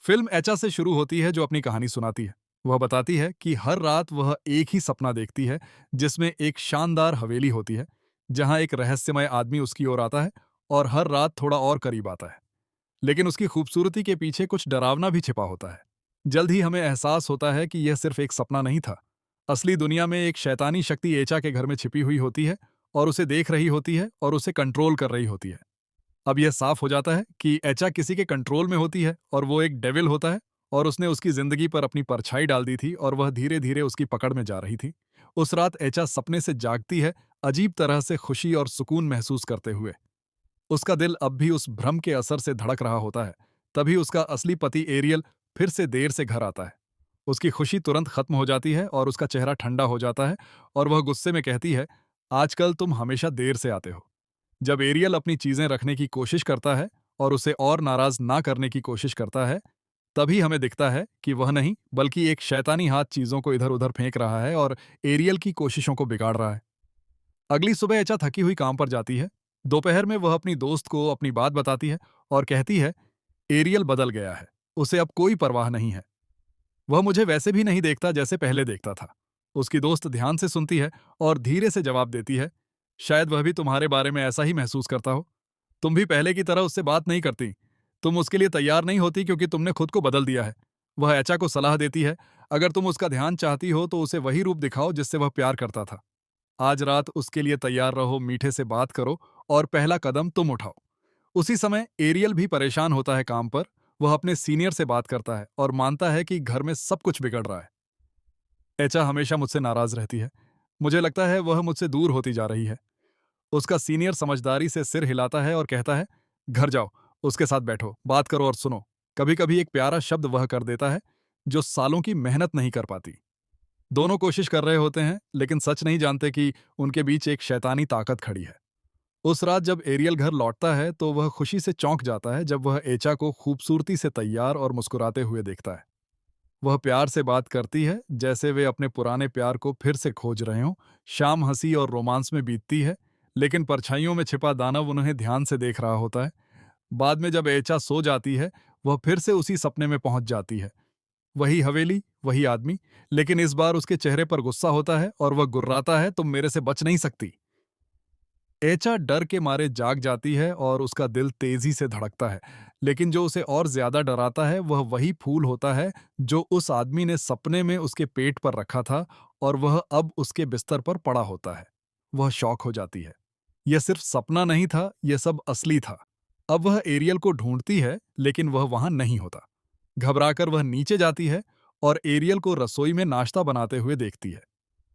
Film एचा से शुरू होती है जो अपनी कहानी सुनाती है। वह बताती है कि हर रात वह एक ही सपना देखती है जिसमें एक शानदार हवेली होती है जहां एक रहस्यमय आदमी उसकी ओर आता है और हर रात थोड़ा और करीब आता है। लेकिन उसकी खूबसूरती के पीछे कुछ डरावना भी छिपा होता है। जल्द ही हमें एहसास होता है कि यह सिर्फ एक सपना नहीं था। असली दुनिया में एक शैतानी शक्ति एचा के घर में छिपी हुई होती है और उसे देख रही होती है और उसे कंट्रोल कर रही होती है। अब यह साफ हो जाता है कि एचा किसी के कंट्रोल में होती है और वो एक डेविल होता है और उसने उसकी जिंदगी पर अपनी परछाई डाल दी थी और वह धीरे धीरे उसकी पकड़ में जा रही थी। उस रात एचा सपने से जागती है, अजीब तरह से खुशी और सुकून महसूस करते हुए। उसका दिल अब भी उस भ्रम के असर से धड़क रहा होता है। तभी उसका असली पति एरियल फिर से देर से घर आता है। उसकी खुशी तुरंत खत्म हो जाती है और उसका चेहरा ठंडा हो जाता है और वह गुस्से में कहती है, आजकल तुम हमेशा देर से आते हो। जब एरियल अपनी चीजें रखने की कोशिश करता है और उसे और नाराज ना करने की कोशिश करता है, तभी हमें दिखता है कि वह नहीं बल्कि एक शैतानी हाथ चीजों को इधर उधर फेंक रहा है और एरियल की कोशिशों को बिगाड़ रहा है। अगली सुबह एचा थकी हुई काम पर जाती है। दोपहर में वह अपनी दोस्त को अपनी बात बताती है और कहती है, एरियल बदल गया है, उसे अब कोई परवाह नहीं है। वह मुझे वैसे भी नहीं देखता जैसे पहले देखता था। उसकी दोस्त ध्यान से सुनती है और धीरे से जवाब देती है, शायद वह भी तुम्हारे बारे में ऐसा ही महसूस करता हो। तुम भी पहले की तरह उससे बात नहीं करती। तुम उसके लिए तैयार नहीं होती क्योंकि तुमने खुद को बदल दिया है। वह एचा को सलाह देती है, अगर तुम उसका ध्यान चाहती हो तो उसे वही रूप दिखाओ जिससे वह प्यार करता था। आज रात उसके लिए तैयार रहो, मीठे से बात करो और पहला कदम तुम उठाओ। उसी समय एरियल भी परेशान होता है काम पर। वह अपने सीनियर से बात करता है और मानता है कि घर में सब कुछ बिगड़ रहा है। एचा हमेशा मुझसे नाराज रहती है। मुझे लगता है वह मुझसे दूर होती जा रही है। उसका सीनियर समझदारी से सिर हिलाता है और कहता है, घर जाओ, उसके साथ बैठो, बात करो और सुनो। कभी कभी एक प्यारा शब्द वह कर देता है जो सालों की मेहनत नहीं कर पाती। दोनों कोशिश कर रहे होते हैं लेकिन सच नहीं जानते कि उनके बीच एक शैतानी ताकत खड़ी है। उस रात जब एरियल घर लौटता है तो वह खुशी से चौंक जाता है जब वह एचा को खूबसूरती से तैयार और मुस्कुराते हुए देखता है। वह प्यार से बात करती है जैसे वे अपने पुराने प्यार को फिर से खोज रहे हों। शाम हंसी और रोमांस में बीतती है, लेकिन परछाइयों में छिपा दानव उन्हें ध्यान से देख रहा होता है। बाद में जब एचा सो जाती है, वह फिर से उसी सपने में पहुंच जाती है। वही हवेली, वही आदमी, लेकिन इस बार उसके चेहरे पर गुस्सा होता है और वह गुर्राता है, तुम मेरे से बच नहीं सकती। एचा डर के मारे जाग जाती है और उसका दिल तेजी से धड़कता है। लेकिन जो उसे और ज्यादा डराता है वह वही फूल होता है जो उस आदमी ने सपने में उसके पेट पर रखा था और वह अब उसके बिस्तर पर पड़ा होता है। वह शॉक हो जाती है। यह सिर्फ सपना नहीं था, यह सब असली था। अब वह एरियल को ढूंढती है लेकिन वह वहां नहीं होता। घबराकर वह नीचे जाती है और एरियल को रसोई में नाश्ता बनाते हुए देखती है।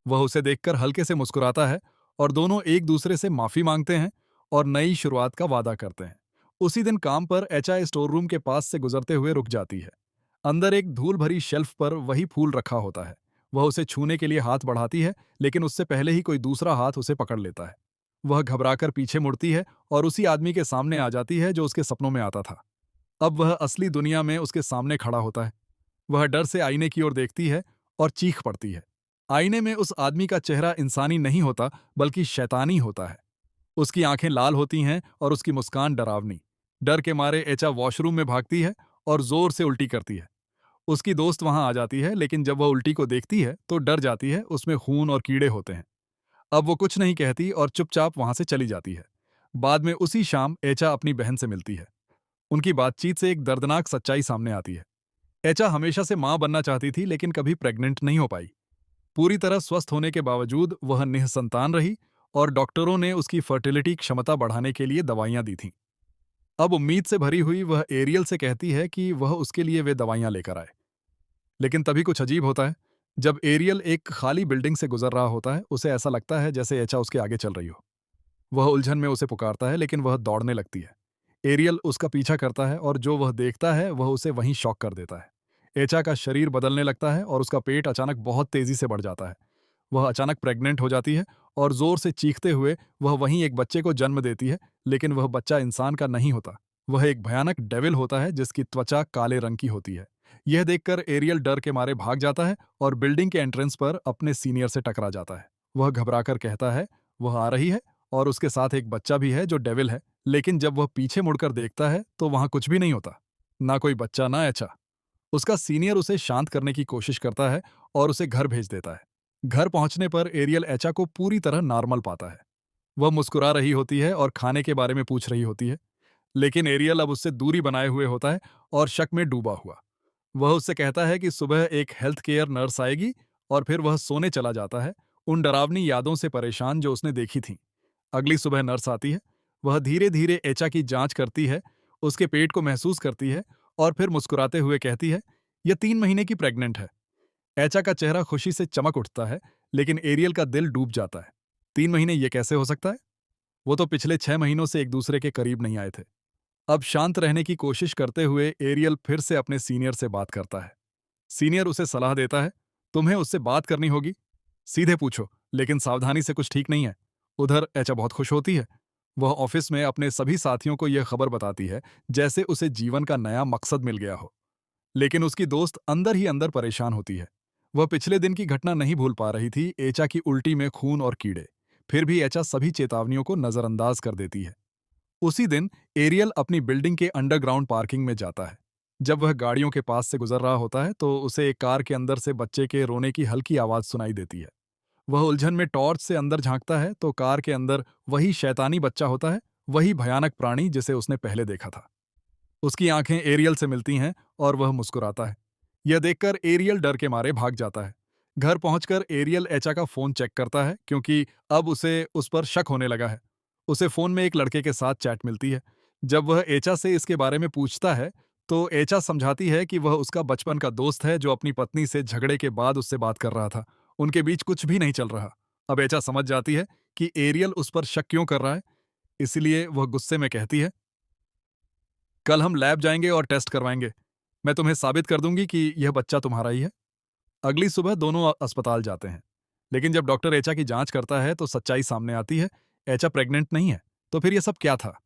वह उसे देखकर हल्के से मुस्कुराता है और दोनों एक दूसरे से माफी मांगते हैं और नई शुरुआत का वादा करते हैं। उसी दिन काम पर एचआई स्टोर रूम के पास से गुजरते हुए रुक जाती है। अंदर एक धूल भरी शेल्फ पर वही फूल रखा होता है। वह उसे छूने के लिए हाथ बढ़ाती है लेकिन उससे पहले ही कोई दूसरा हाथ उसे पकड़ लेता है। वह घबराकर पीछे मुड़ती है और उसी आदमी के सामने आ जाती है जो उसके सपनों में आता था। अब वह असली दुनिया में उसके सामने खड़ा होता है। वह डर से आईने की ओर देखती है और चीख पड़ती है। आईने में उस आदमी का चेहरा इंसानी नहीं होता बल्कि शैतानी होता है। उसकी आंखें लाल होती हैं और उसकी मुस्कान डरावनी। डर के मारे एचा वॉशरूम में भागती है और जोर से उल्टी करती है। उसकी दोस्त वहां आ जाती है लेकिन जब वह उल्टी को देखती है तो डर जाती है, उसमें खून और कीड़े होते हैं। अब वो कुछ नहीं कहती और चुपचाप वहां से चली जाती है। बाद में उसी शाम एचा अपनी बहन से मिलती है। उनकी बातचीत से एक दर्दनाक सच्चाई सामने आती है। एचा हमेशा से मां बनना चाहती थी लेकिन कभी प्रेग्नेंट नहीं हो पाई। पूरी तरह स्वस्थ होने के बावजूद वह निःसंतान रही और डॉक्टरों ने उसकी फर्टिलिटी क्षमता बढ़ाने के लिए दवाइयां दी थीं। अब उम्मीद से भरी हुई वह एरियल से कहती है कि वह उसके लिए वे दवाइयां लेकर आए। लेकिन तभी कुछ अजीब होता है। जब एरियल एक खाली बिल्डिंग से गुजर रहा होता है, उसे ऐसा लगता है जैसे एचा उसके आगे चल रही हो। वह उलझन में उसे पुकारता है लेकिन वह दौड़ने लगती है। एरियल उसका पीछा करता है और जो वह देखता है वह उसे वहीं शॉक कर देता है। एचा का शरीर बदलने लगता है और उसका पेट अचानक बहुत तेजी से बढ़ जाता है। वह अचानक प्रेग्नेंट हो जाती है और जोर से चीखते हुए वह वहीं एक बच्चे को जन्म देती है, लेकिन वह बच्चा इंसान का नहीं होता। वह एक भयानक डेविल होता है जिसकी त्वचा काले रंग की होती है। यह देखकर एरियल डर के मारे भाग जाता है और बिल्डिंग के एंट्रेंस पर अपने सीनियर से टकरा जाता है। वह घबराकर कहता है, वह आ रही है और उसके साथ एक बच्चा भी है जो डेविल है। लेकिन जब वह पीछे मुड़कर देखता है तो वहां कुछ भी नहीं होता। ना कोई बच्चा, ना एचा। उसका सीनियर उसे शांत करने की कोशिश करता है और उसे घर भेज देता है। घर पहुंचने पर एरियल एचा को पूरी तरह नॉर्मल पाता है। वह मुस्कुरा रही होती है और खाने के बारे में पूछ रही होती है, लेकिन एरियल अब उससे दूरी बनाए हुए होता है और शक में डूबा हुआ। वह उससे कहता है कि सुबह एक हेल्थ केयर नर्स आएगी और फिर वह सोने चला जाता है, उन डरावनी यादों से परेशान जो उसने देखी थीं। अगली सुबह नर्स आती है। वह धीरे-धीरे एचा की जांच करती है, उसके पेट को महसूस करती है और फिर मुस्कुराते हुए कहती है, "यह 3 महीने की प्रेग्नेंट है।" एचा का चेहरा खुशी से चमक उठता है, लेकिन एरियल का दिल डूब जाता है। 3 महीने ये कैसे हो सकता है? वो तो पिछले 6 महीनों से एक दूसरे के करीब नहीं आए थे। अब शांत रहने की कोशिश करते हुए एरियल फिर से अपने सीनियर से बात करता है। सीनियर उसे सलाह देता है, तुम्हें उससे बात करनी होगी। सीधे पूछो, लेकिन सावधानी से, कुछ ठीक नहीं है। उधर एचा बहुत खुश होती है। वह ऑफिस में अपने सभी साथियों को यह खबर बताती है, जैसे उसे जीवन का नया मकसद मिल गया हो। लेकिन उसकी दोस्त अंदर ही अंदर परेशान होती है। वह पिछले दिन की घटना नहीं भूल पा रही थी, एचा की उल्टी में खून और कीड़े। फिर भी एचा सभी चेतावनियों को नजरअंदाज कर देती है। उसी दिन एरियल अपनी बिल्डिंग के अंडरग्राउंड पार्किंग में जाता है। जब वह गाड़ियों के पास से गुजर रहा होता है तो उसे एक कार के अंदर से बच्चे के रोने की हल्की आवाज सुनाई देती है। वह उलझन में टॉर्च से अंदर झांकता है तो कार के अंदर वही शैतानी बच्चा होता है, वही भयानक प्राणी जिसे उसने पहले देखा था। उसकी आंखें एरियल से मिलती हैं और वह मुस्कुराता है। यह देखकर एरियल डर के मारे भाग जाता है। घर पहुंचकर एरियल एचा का फोन चेक करता है क्योंकि अब उसे उस पर शक होने लगा है। उसे फोन में एक लड़के के साथ चैट मिलती है। जब वह एचा से इसके बारे में पूछता है तो एचा समझाती है कि वह उसका बचपन का दोस्त है जो अपनी पत्नी से झगड़े के बाद उससे बात कर रहा था। उनके बीच कुछ भी नहीं चल रहा। अब एचा समझ जाती है कि एरियल उस पर शक क्यों कर रहा है। इसलिए वह गुस्से में कहती है, कल हम लैब जाएंगे और टेस्ट करवाएंगे। मैं तुम्हें साबित कर दूंगी कि यह बच्चा तुम्हारा ही है। अगली सुबह दोनों अस्पताल जाते हैं। लेकिन जब डॉक्टर एचा की जांच करता है तो सच्चाई सामने आती है। एचा प्रेग्नेंट नहीं है। तो फिर यह सब क्या था?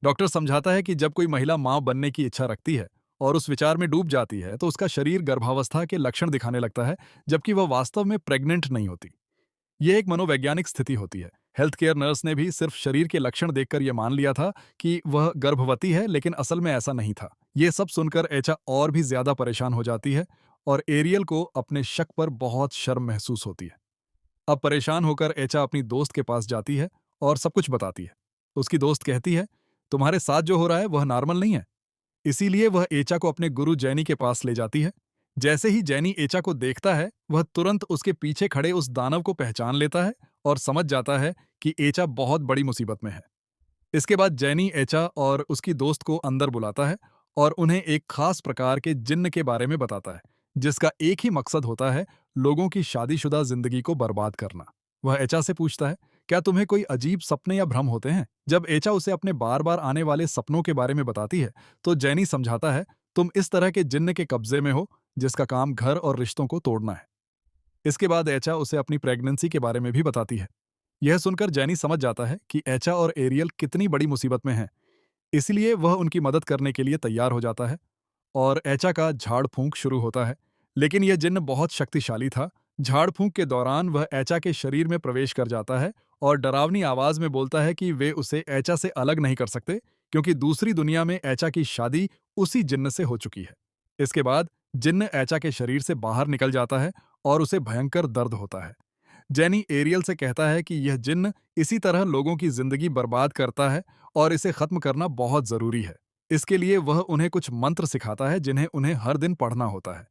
डॉक्टर समझाता है कि जब कोई महिला मां बनने की इच्छा रखती है और उस विचार में डूब जाती है तो उसका शरीर गर्भावस्था के लक्षण दिखाने लगता है, जबकि वह वास्तव में प्रेग्नेंट नहीं होती। ये एक मनोवैज्ञानिक स्थिति होती है। हेल्थ केयर नर्स ने भी सिर्फ शरीर के लक्षण देखकर यह मान लिया था कि वह गर्भवती है, लेकिन असल में ऐसा नहीं था। ये सब सुनकर एचा और भी ज्यादा परेशान हो जाती है और एरियल को अपने शक पर बहुत शर्म महसूस होती है। अब परेशान होकर एचा अपनी दोस्त के पास जाती है और सब कुछ बताती है। उसकी दोस्त कहती है, तुम्हारे साथ जो हो रहा है वह नॉर्मल नहीं है। इसीलिए वह एचा को अपने गुरु जैनी के पास ले जाती है। जैसे ही जैनी एचा को देखता है, वह तुरंत उसके पीछे खड़े उस दानव को पहचान लेता है और समझ जाता है कि एचा बहुत बड़ी मुसीबत में है। इसके बाद जैनी एचा और उसकी दोस्त को अंदर बुलाता है और उन्हें एक खास प्रकार के जिन्न के बारे में बताता है, जिसका एक ही मकसद होता है, लोगों की शादीशुदा जिंदगी को बर्बाद करना। वह एचा से पूछता है, क्या तुम्हें कोई अजीब सपने या भ्रम होते हैं? जब एचा उसे अपने बार बार आने वाले सपनों के बारे में बताती है तो जैनी समझाता है, तुम इस तरह के जिन्न के कब्जे में हो जिसका काम घर और रिश्तों को तोड़ना है। इसके बाद एचा उसे अपनी प्रेगनेंसी के बारे में भी बताती है। यह सुनकर जैनी समझ जाता है कि एचा और एरियल कितनी बड़ी मुसीबत में हैं। इसलिए वह उनकी मदद करने के लिए तैयार हो जाता है और एचा का झाड़ फूंक शुरू होता है। लेकिन यह जिन्न बहुत शक्तिशाली था। झाड़ फूंक के दौरान वह एचा के शरीर में प्रवेश कर जाता है और डरावनी आवाज में बोलता है कि वे उसे एचा से अलग नहीं कर सकते, क्योंकि दूसरी दुनिया में एचा की शादी उसी जिन्न से हो चुकी है। इसके बाद जिन्न एचा के शरीर से बाहर निकल जाता है और उसे भयंकर दर्द होता है। जैनी एरियल से कहता है कि यह जिन्न इसी तरह लोगों की जिंदगी बर्बाद करता है और इसे खत्म करना बहुत जरूरी है। इसके लिए वह उन्हें कुछ मंत्र सिखाता है जिन्हें उन्हें हर दिन पढ़ना होता है।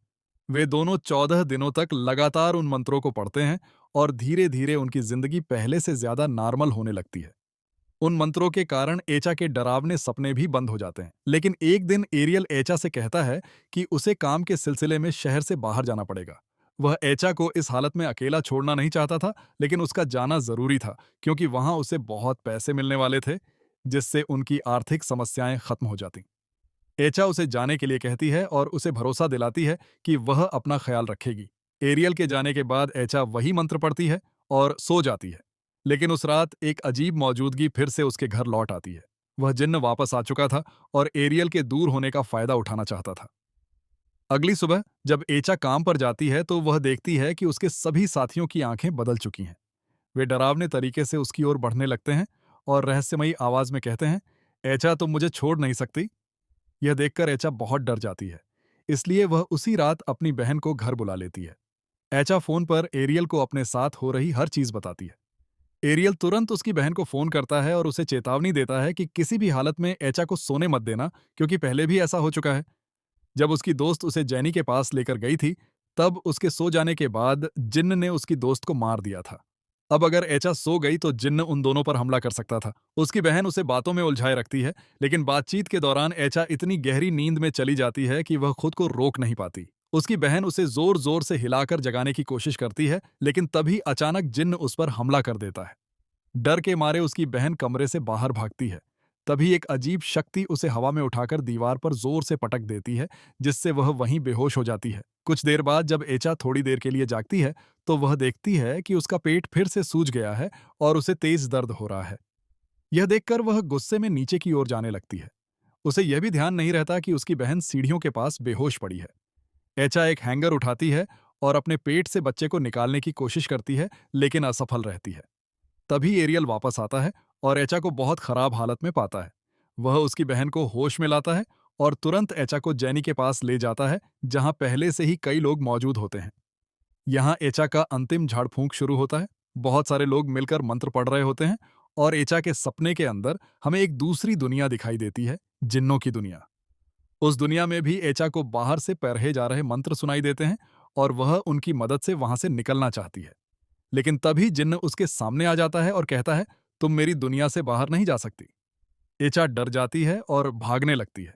वे दोनों 14 दिनों तक लगातार उन मंत्रों को पढ़ते हैं और धीरे धीरे उनकी जिंदगी पहले से ज्यादा नॉर्मल होने लगती है। उन मंत्रों के कारण एचा के डरावने सपने भी बंद हो जाते हैं। लेकिन एक दिन एरियल एचा से कहता है कि उसे काम के सिलसिले में शहर से बाहर जाना पड़ेगा। वह एचा को इस हालत में अकेला छोड़ना नहीं चाहता था, लेकिन उसका जाना जरूरी था क्योंकि वहां उसे बहुत पैसे मिलने वाले थे, जिससे उनकी आर्थिक समस्याएं खत्म हो जाती। एचा उसे जाने के लिए कहती है और उसे भरोसा दिलाती है कि वह अपना ख्याल रखेगी। एरियल के जाने के बाद एचा वही मंत्र पढ़ती है और सो जाती है। लेकिन उस रात एक अजीब मौजूदगी फिर से उसके घर लौट आती है। वह जिन्न वापस आ चुका था और एरियल के दूर होने का फायदा उठाना चाहता था। अगली सुबह जब एचा काम पर जाती है तो वह देखती है कि उसके सभी साथियों की आंखें बदल चुकी हैं। वे डरावने तरीके से उसकी ओर बढ़ने लगते हैं और रहस्यमयी आवाज में कहते हैं, एचा तुम मुझे छोड़ नहीं सकती। यह देखकर एचा बहुत डर जाती है। इसलिए वह उसी रात अपनी बहन को घर बुला लेती है। एचा फोन पर एरियल को अपने साथ हो रही हर चीज बताती है। एरियल तुरंत उसकी बहन को फोन करता है और उसे चेतावनी देता है कि किसी भी हालत में एचा को सोने मत देना, क्योंकि पहले भी ऐसा हो चुका है। जब उसकी दोस्त उसे जैनी के पास लेकर गई थी, तब उसके सो जाने के बाद जिन्न ने उसकी दोस्त को मार दिया था। अब अगर एचा सो गई तो जिन्न उन दोनों पर हमला कर सकता था। उसकी बहन उसे बातों में उलझाए रखती है, लेकिन बातचीत के दौरान एचा इतनी गहरी नींद में चली जाती है कि वह खुद को रोक नहीं पाती। उसकी बहन उसे जोर जोर से हिलाकर जगाने की कोशिश करती है, लेकिन तभी अचानक जिन्न उस पर हमला कर देता है। डर के मारे उसकी बहन कमरे से बाहर भागती है। तभी एक अजीब शक्ति उसे हवा में उठाकर दीवार पर जोर से पटक देती है, जिससे वह वहीं बेहोश हो जाती है। कुछ देर बाद जब एचा थोड़ी देर के लिए जागती है, तो वह देखती है कि उसका पेट फिर से सूज गया है और उसे तेज दर्द हो रहा है। यह देखकर वह गुस्से में नीचे की ओर जाने लगती है। उसे यह भी ध्यान नहीं रहता कि उसकी बहन सीढ़ियों के पास बेहोश पड़ी है। एचा एक हैंगर उठाती है और अपने पेट से बच्चे को निकालने की कोशिश करती है, लेकिन असफल रहती है। तभी एरियल वापस आता है और एचा को बहुत खराब हालत में पाता है। वह उसकी बहन को होश में लाता है और तुरंत एचा को जैनी के पास ले जाता है, जहां पहले से ही कई लोग मौजूद होते हैं। यहाँ एचा का अंतिम झाड़ फूंक शुरू होता है। बहुत सारे लोग मिलकर मंत्र पढ़ रहे होते हैं और एचा के सपने के अंदर हमें एक दूसरी दुनिया दिखाई देती है, जिन्नों की दुनिया। उस दुनिया में भी एचा को बाहर से पढ़े जा रहे मंत्र सुनाई देते हैं और वह उनकी मदद से वहां से निकलना चाहती है। लेकिन तभी जिन्न उसके सामने आ जाता है और कहता है, तुम मेरी दुनिया से बाहर नहीं जा सकती। एचा डर जाती है और भागने लगती है।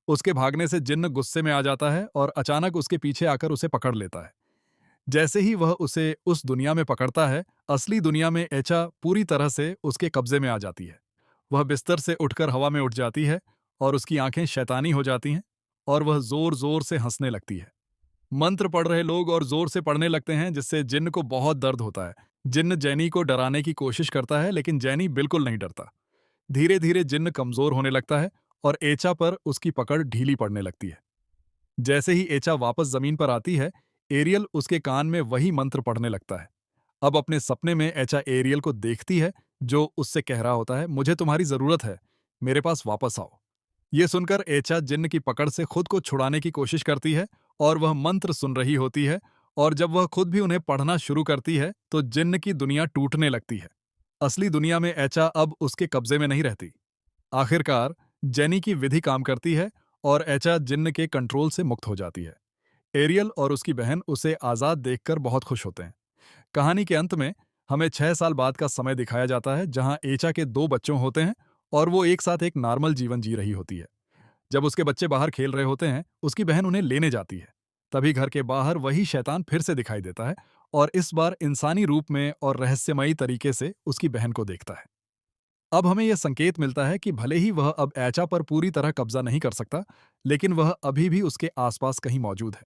उसके भागने से जिन्न गुस्से में आ जाता है और अचानक उसके पीछे आकर उसे पकड़ लेता है। जैसे ही वह उसे उस दुनिया में पकड़ता है, असली दुनिया में एचा पूरी तरह से उसके कब्जे में आ जाती है। वह बिस्तर से उठकर हवा में उठ जाती है और उसकी आंखें शैतानी हो जाती हैं और वह जोर जोर से हंसने लगती है। मंत्र पढ़ रहे लोग और जोर से पढ़ने लगते हैं, जिससे जिन्न को बहुत दर्द होता है। जिन्न जैनी को डराने की कोशिश करता है, लेकिन जैनी बिल्कुल नहीं डरता। धीरे धीरे जिन्न कमजोर होने लगता है और एचा पर उसकी पकड़ ढीली पड़ने लगती है। जैसे ही एचा वापस जमीन पर आती है, एरियल उसके कान में वही मंत्र पढ़ने लगता है। अब अपने सपने में एचा एरियल को देखती है, जो उससे कह रहा होता है, मुझे तुम्हारी जरूरत है, मेरे पास वापस आओ। ये सुनकर एचा जिन्न की पकड़ से खुद को छुड़ाने की कोशिश करती है और वह मंत्र सुन रही होती है, और जब वह खुद भी उन्हें पढ़ना शुरू करती है तो जिन्न की दुनिया टूटने लगती है। असली दुनिया में एचा अब उसके कब्जे में नहीं रहती। आखिरकार जेनी की विधि काम करती है और एचा जिन्न के कंट्रोल से मुक्त हो जाती है। एरियल और उसकी बहन उसे आजाद देखकर बहुत खुश होते हैं। कहानी के अंत में हमें 6 साल बाद का समय दिखाया जाता है, जहां एचा के 2 बच्चों होते हैं और वो एक साथ एक नॉर्मल जीवन जी रही होती है। जब उसके बच्चे बाहर खेल रहे होते हैं, उसकी बहन उन्हें लेने जाती है। तभी घर के बाहर वही शैतान फिर से दिखाई देता है और इस बार इंसानी रूप में और रहस्यमयी तरीके से उसकी बहन को देखता है। अब हमें यह संकेत मिलता है कि भले ही वह अब एचा पर पूरी तरह कब्जा नहीं कर सकता, लेकिन वह अभी भी उसके आसपास कहीं मौजूद है।